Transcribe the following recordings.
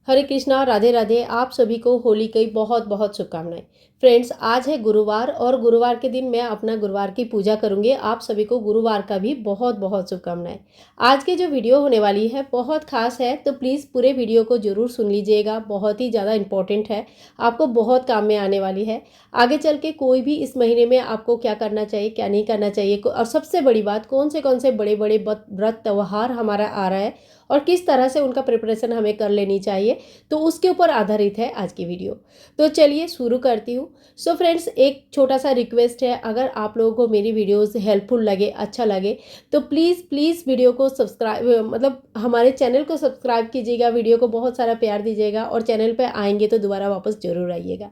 हरे कृष्णा, राधे राधे। आप सभी को होली की बहुत बहुत शुभकामनाएं। फ्रेंड्स, आज है गुरुवार और गुरुवार के दिन मैं अपना गुरुवार की पूजा करूंगी। आप सभी को गुरुवार का भी बहुत बहुत शुभकामनाएं। आज की जो वीडियो होने वाली है बहुत खास है, तो प्लीज़ पूरे वीडियो को जरूर सुन लीजिएगा। बहुत ही ज़्यादा इंपॉर्टेंट है, आपको बहुत काम में आने वाली है। आगे चल के कोई भी इस महीने में आपको क्या करना चाहिए, क्या नहीं करना चाहिए, और सबसे बड़ी बात कौन से बड़े बड़े व्रत त्यौहार हमारा आ रहा है और किस तरह से उनका प्रिपरेशन हमें कर लेनी चाहिए, तो उसके ऊपर आधारित है आज की वीडियो। तो चलिए शुरू करती हूँ। सो फ्रेंड्स, एक छोटा सा रिक्वेस्ट है, अगर आप लोगों को मेरी वीडियोस हेल्पफुल लगे, अच्छा लगे, तो प्लीज़ प्लीज़ वीडियो को सब्सक्राइब, मतलब हमारे चैनल को सब्सक्राइब कीजिएगा, वीडियो को बहुत सारा प्यार दीजिएगा और चैनल पर आएंगे तो दोबारा वापस ज़रूर आइएगा।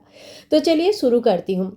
तो चलिए शुरू करती हूँ।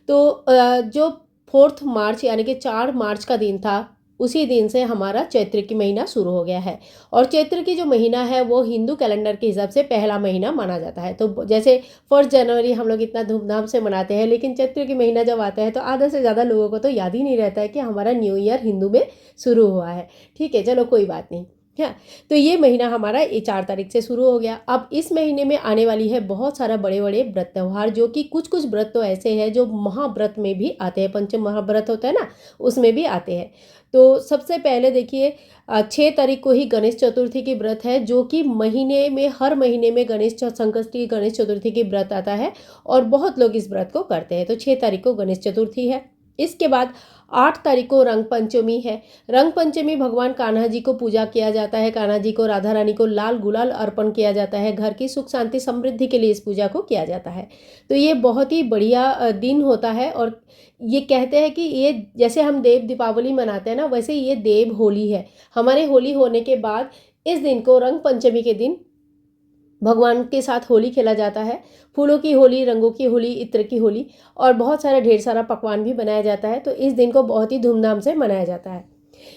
तो जो 4 मार्च यानी कि 4 मार्च का दिन था, उसी दिन से हमारा चैत्र की महीना शुरू हो गया है। और चैत्र की जो महीना है वो हिंदू कैलेंडर के हिसाब से पहला महीना माना जाता है। तो जैसे 1 जनवरी हम लोग इतना धूमधाम से मनाते हैं, लेकिन चैत्र की महीना जब आता है तो आधा से ज़्यादा लोगों को तो याद ही नहीं रहता है कि हमारा न्यू ईयर हिंदू में शुरू हुआ है। ठीक है, चलो कोई बात नहीं। हाँ, तो ये महीना हमारा ये 4 तारीख से शुरू हो गया। अब इस महीने में आने वाली है बहुत सारा बड़े बड़े व्रत त्यौहार, जो कि कुछ कुछ व्रत तो ऐसे हैं जो महाव्रत में भी आते हैं, पंचम महाव्रत होता है ना, उसमें भी आते हैं। तो सबसे पहले देखिए, 6 तारीख को ही गणेश चतुर्थी की व्रत है, जो कि महीने में हर महीने में संकष्टी गणेश चतुर्थी की व्रत आता है और बहुत लोग इस व्रत को करते हैं। तो 6 तारीख को गणेश चतुर्थी है। इसके बाद 8 तारीख को रंग पंचमी है। रंग पंचमी भगवान कान्हा जी को पूजा किया जाता है। कान्हा जी को, राधा रानी को लाल गुलाल अर्पण किया जाता है। घर की सुख शांति समृद्धि के लिए इस पूजा को किया जाता है। तो ये बहुत ही बढ़िया दिन होता है। और ये कहते हैं कि ये जैसे हम देव दीपावली मनाते हैं ना, वैसे ये देव होली है। हमारे होली होने के बाद इस दिन को, रंग पंचमी के दिन, भगवान के साथ होली खेला जाता है। फूलों की होली, रंगों की होली, इत्र की होली, और बहुत सारा ढेर सारा पकवान भी बनाया जाता है। तो इस दिन को बहुत ही धूमधाम से मनाया जाता है।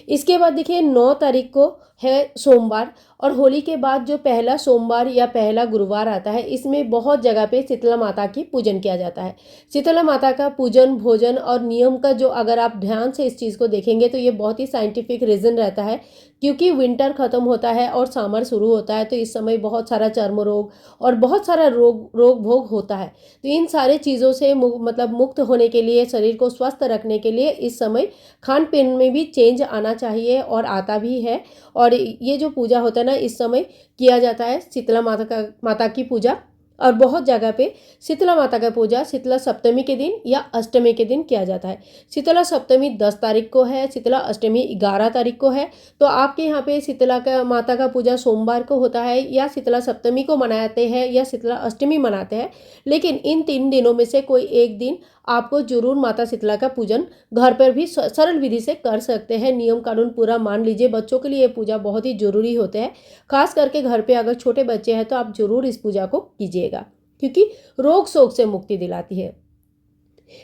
इसके बाद देखिए, 9 तारीख को है सोमवार, और होली के बाद जो पहला सोमवार या पहला गुरुवार आता है, इसमें बहुत जगह पे शीतला माता की पूजन किया जाता है। शीतला माता का पूजन, भोजन और नियम का जो, अगर आप ध्यान से इस चीज़ को देखेंगे तो ये बहुत ही साइंटिफिक रीज़न रहता है। क्योंकि विंटर ख़त्म होता है और समर शुरू होता है, तो इस समय बहुत सारा चर्म रोग और बहुत सारा रोग भोग होता है। तो इन सारे चीज़ों से मतलब मुक्त होने के लिए, शरीर को स्वस्थ रखने के लिए इस समय खान पीन में भी चेंज आना चाहिए, और आता भी है। और ये जो पूजा होता है ना, इस समय किया जाता है शीतला माता की पूजा। और बहुत जगह पे शीतला माता का पूजा शीतला सप्तमी के दिन या अष्टमी के दिन किया जाता है। शीतला सप्तमी 10 तारीख को है, शीतला अष्टमी 11 तारीख को है। तो आपके यहाँ पे शीतला का माता का पूजा सोमवार को होता है, या शीतला सप्तमी को मनाते हैं, या शीतला अष्टमी मनाते हैं। लेकिन इन 3 दिनों में से कोई एक दिन आपको जरूर माता शीतला का पूजन घर पर भी सरल विधि से कर सकते हैं। नियम कानून पूरा मान लीजिए। बच्चों के लिए ये पूजा बहुत ही जरूरी होते हैं। खास करके घर पे अगर छोटे बच्चे हैं तो आप जरूर इस पूजा को कीजिएगा, क्योंकि रोग शोक से मुक्ति दिलाती है।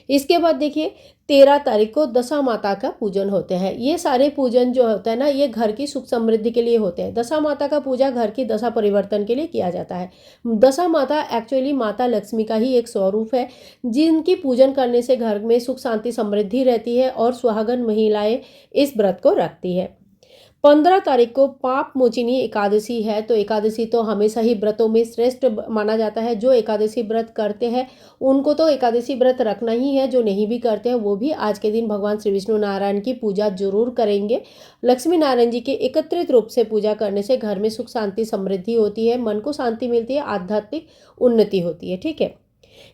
इसके बाद देखिए, 13 तारीख को दशा माता का पूजन होते हैं। ये सारे पूजन जो होता है ना, ये घर की सुख समृद्धि के लिए होते हैं। दशा माता का पूजा घर की दशा परिवर्तन के लिए किया जाता है। दशा माता एक्चुअली माता लक्ष्मी का ही एक स्वरूप है, जिनकी पूजन करने से घर में सुख शांति समृद्धि रहती है और सुहागन महिलाएं इस व्रत को रखती है। 15 तारीख को पाप मोचिनी एकादशी है। तो एकादशी तो हमेशा ही व्रतों में श्रेष्ठ माना जाता है। जो एकादशी व्रत करते हैं उनको तो एकादशी व्रत रखना ही है। जो नहीं भी करते हैं वो भी आज के दिन भगवान श्री विष्णु नारायण की पूजा जरूर करेंगे। लक्ष्मी नारायण जी के एकत्रित रूप से पूजा करने से घर में सुख शांति समृद्धि होती है, मन को शांति मिलती है, आध्यात्मिक उन्नति होती है। ठीक है।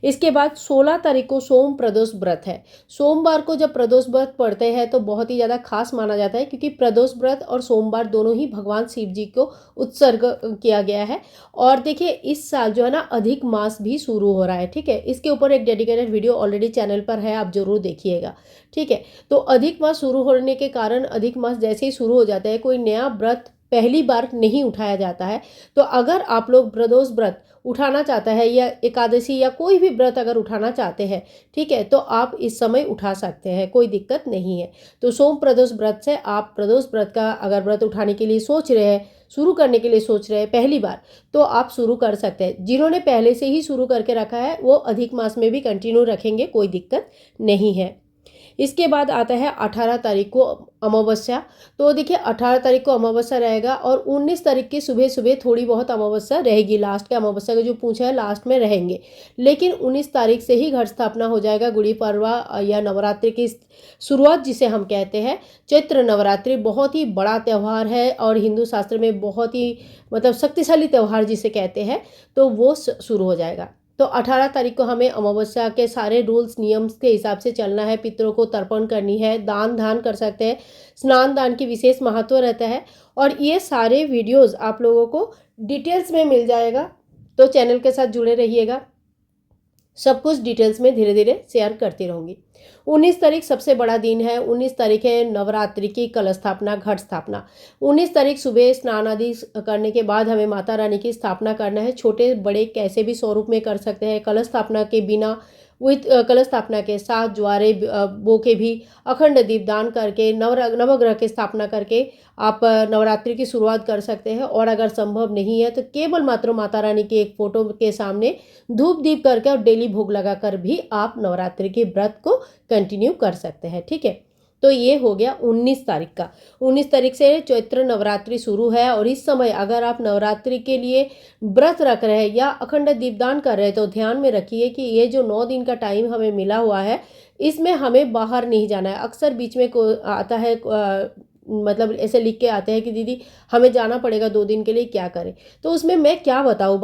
इसके बाद 16 तारीख को सोम प्रदोष व्रत है। सोमवार को जब प्रदोष व्रत पढ़ते हैं तो बहुत ही ज़्यादा खास माना जाता है, क्योंकि प्रदोष व्रत और सोमवार दोनों ही भगवान शिव जी को उत्सर्ग किया गया है। और देखिए, इस साल जो है ना, अधिक मास भी शुरू हो रहा है। ठीक है, इसके ऊपर एक डेडिकेटेड वीडियो ऑलरेडी चैनल पर है, आप जरूर देखिएगा। ठीक है, तो अधिक मास शुरू होने के कारण, अधिक मास जैसे ही शुरू हो जाता है, कोई नया व्रत पहली बार नहीं उठाया जाता है। तो अगर आप लोग प्रदोष व्रत उठाना चाहता है, या एकादशी या कोई भी व्रत अगर उठाना चाहते हैं, ठीक है, तो आप इस समय उठा सकते हैं, कोई दिक्कत नहीं है। तो सोम प्रदोष व्रत से आप प्रदोष व्रत का अगर व्रत उठाने के लिए सोच रहे हैं, शुरू करने के लिए सोच रहे हैं पहली बार, तो आप शुरू कर सकते हैं। जिन्होंने पहले से ही शुरू करके रखा है वो अधिक मास में भी कंटिन्यू रखेंगे, कोई दिक्कत नहीं है। इसके बाद आता है 18 तारीख को अमावस्या। तो देखिए 18 तारीख को अमावस्या रहेगा और 19 तारीख की सुबह सुबह थोड़ी बहुत अमावस्या रहेगी, लास्ट के अमावस्या का जो पूंछ है लास्ट में रहेंगे। लेकिन 19 तारीख से ही घट स्थापना हो जाएगा। गुड़ी पड़वा या नवरात्रि की शुरुआत जिसे हम कहते हैं, चैत्र नवरात्रि बहुत ही बड़ा त्यौहार है और हिंदू शास्त्र में बहुत ही मतलब शक्तिशाली त्यौहार जिसे कहते हैं, तो वो शुरू हो जाएगा। तो 18 तारीख को हमें अमावस्या के सारे रूल्स नियम्स के हिसाब से चलना है। पितरों को तर्पण करनी है, दान धान कर सकते हैं, स्नान दान की विशेष महत्व रहता है। और ये सारे वीडियोस आप लोगों को डिटेल्स में मिल जाएगा, तो चैनल के साथ जुड़े रहिएगा। सब कुछ डिटेल्स में धीरे धीरे शेयर करती रहूँगी। 19 तारीख सबसे बड़ा दिन है। 19 तारीख है नवरात्रि की कलश स्थापना, घट स्थापना। 19 तारीख सुबह स्नान आदि करने के बाद हमें माता रानी की स्थापना करना है। छोटे बड़े कैसे भी स्वरूप में कर सकते हैं। कलश स्थापना के बिना विथ कलश स्थापना के साथ ज्वारे बो के भी अखंड दीप दान करके नवग्रह की स्थापना करके आप नवरात्रि की शुरुआत कर सकते हैं। और अगर संभव नहीं है तो केवल मात्र माता रानी के एक फोटो के सामने धूप दीप करके और डेली भोग लगाकर भी आप नवरात्रि के व्रत को कंटिन्यू कर सकते हैं। ठीक है, तो ये हो गया 19 तारीख का। 19 तारीख से चैत्र नवरात्रि शुरू है और इस समय अगर आप नवरात्रि के लिए व्रत रख रहे हैं या अखंड दीपदान कर रहे हैं तो ध्यान में रखिए कि ये जो 9 दिन का टाइम हमें मिला हुआ है, इसमें हमें बाहर नहीं जाना है। अक्सर बीच में को आता है मतलब ऐसे लिख के आते हैं कि दीदी हमें जाना पड़ेगा 2 दिन के लिए, क्या करें? तो उसमें मैं क्या बताओ।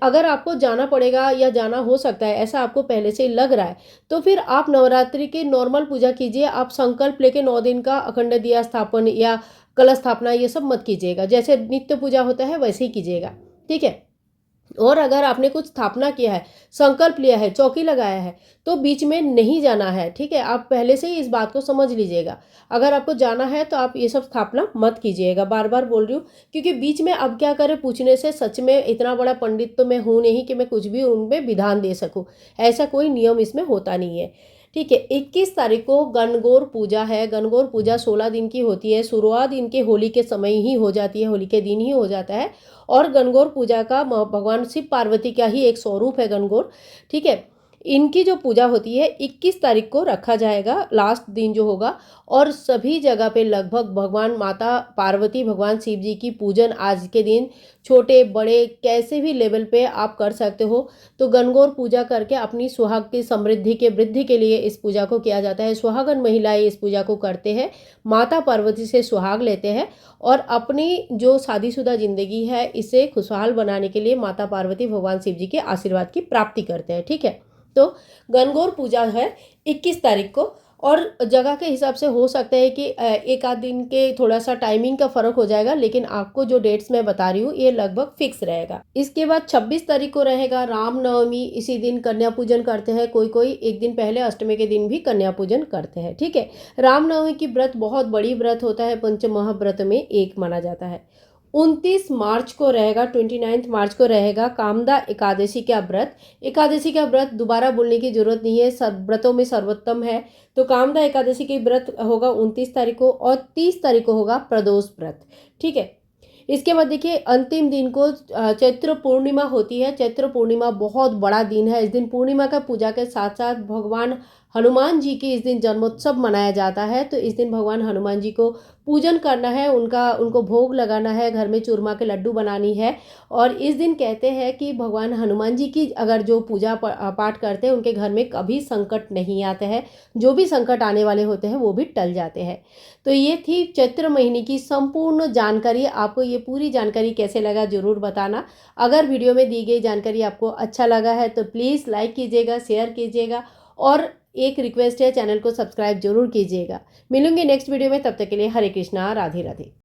अगर आपको जाना पड़ेगा या जाना हो सकता है ऐसा आपको पहले से लग रहा है, तो फिर आप नवरात्रि की नॉर्मल पूजा कीजिए। आप संकल्प लेके 9 दिन का अखंड दिया स्थापन या कलश स्थापना ये सब मत कीजिएगा। जैसे नित्य पूजा होता है वैसे ही कीजिएगा। ठीक है। और अगर आपने कुछ स्थापना किया है, संकल्प लिया है, चौकी लगाया है, तो बीच में नहीं जाना है। ठीक है, आप पहले से ही इस बात को समझ लीजिएगा। अगर आपको जाना है तो आप ये सब स्थापना मत कीजिएगा। बार बार बोल रही हूँ क्योंकि बीच में अब क्या करें पूछने से, सच में इतना बड़ा पंडित तो मैं हूँ नहीं कि मैं कुछ भी उनमें विधान दे सकूँ। ऐसा कोई नियम इसमें होता नहीं है। ठीक है, 21 तारीख को गणगौर पूजा है। गणगौर पूजा 16 दिन की होती है। शुरुआत इनके होली के समय ही हो जाती है, होली के दिन ही हो जाता है। और गणगौर पूजा का भगवान शिव पार्वती का ही एक स्वरूप है गणगौर। ठीक है, इनकी जो पूजा होती है 21 तारीख को रखा जाएगा, लास्ट दिन जो होगा। और सभी जगह पे लगभग भगवान माता पार्वती भगवान शिव जी की पूजन आज के दिन छोटे बड़े कैसे भी लेवल पे आप कर सकते हो। तो गणगौर पूजा करके अपनी सुहाग की समृद्धि के वृद्धि के लिए इस पूजा को किया जाता है। सुहागन महिलाएं इस पूजा को करते हैं, माता पार्वती से सुहाग लेते हैं और अपनी जो शादीशुदा जिंदगी है इसे खुशहाल बनाने के लिए माता पार्वती भगवान शिव जी के आशीर्वाद की प्राप्ति करते हैं। ठीक है, तो गणगौर पूजा है 21 तारीख को। और जगह के हिसाब से हो सकता है कि एक आध दिन के थोड़ा सा टाइमिंग का फर्क हो जाएगा, लेकिन आपको जो डेट्स मैं बता रही हूँ ये लगभग फिक्स रहेगा। इसके बाद 26 तारीख को रहेगा रामनवमी। इसी दिन कन्या पूजन करते हैं, कोई कोई एक दिन पहले अष्टमी के दिन भी कन्या पूजन करते हैं। ठीक है, रामनवमी की व्रत बहुत बड़ी व्रत होता है, पंचमहाव्रत में एक माना जाता है। 29 मार्च को रहेगा, 29 मार्च को रहेगा कामदा एकादशी का व्रत। एकादशी का व्रत दोबारा बोलने की जरूरत नहीं है, सब व्रतों में सर्वोत्तम है। तो कामदा एकादशी की व्रत होगा 29 तारीख को और 30 तारीख को होगा प्रदोष व्रत। ठीक है, इसके बाद देखिए अंतिम दिन को चैत्र पूर्णिमा होती है। चैत्र पूर्णिमा बहुत बड़ा दिन है। इस दिन पूर्णिमा का पूजा के साथ साथ भगवान हनुमान जी की इस दिन जन्मोत्सव मनाया जाता है। तो इस दिन भगवान हनुमान जी को पूजन करना है, उनको भोग लगाना है, घर में चूरमा के लड्डू बनानी है। और इस दिन कहते हैं कि भगवान हनुमान जी की अगर जो पूजा पाठ करते हैं उनके घर में कभी संकट नहीं आते हैं, जो भी संकट आने वाले होते हैं वो भी टल जाते हैं। तो ये थी चैत्र महीने की संपूर्ण जानकारी। आपको ये पूरी जानकारी कैसे लगा ज़रूर बताना। अगर वीडियो में दी गई जानकारी आपको अच्छा लगा है तो प्लीज़ लाइक कीजिएगा, शेयर कीजिएगा और एक रिक्वेस्ट है चैनल को सब्सक्राइब जरूर कीजिएगा। मिलूंगी नेक्स्ट वीडियो में, तब तक के लिए हरे कृष्णा, राधे राधे।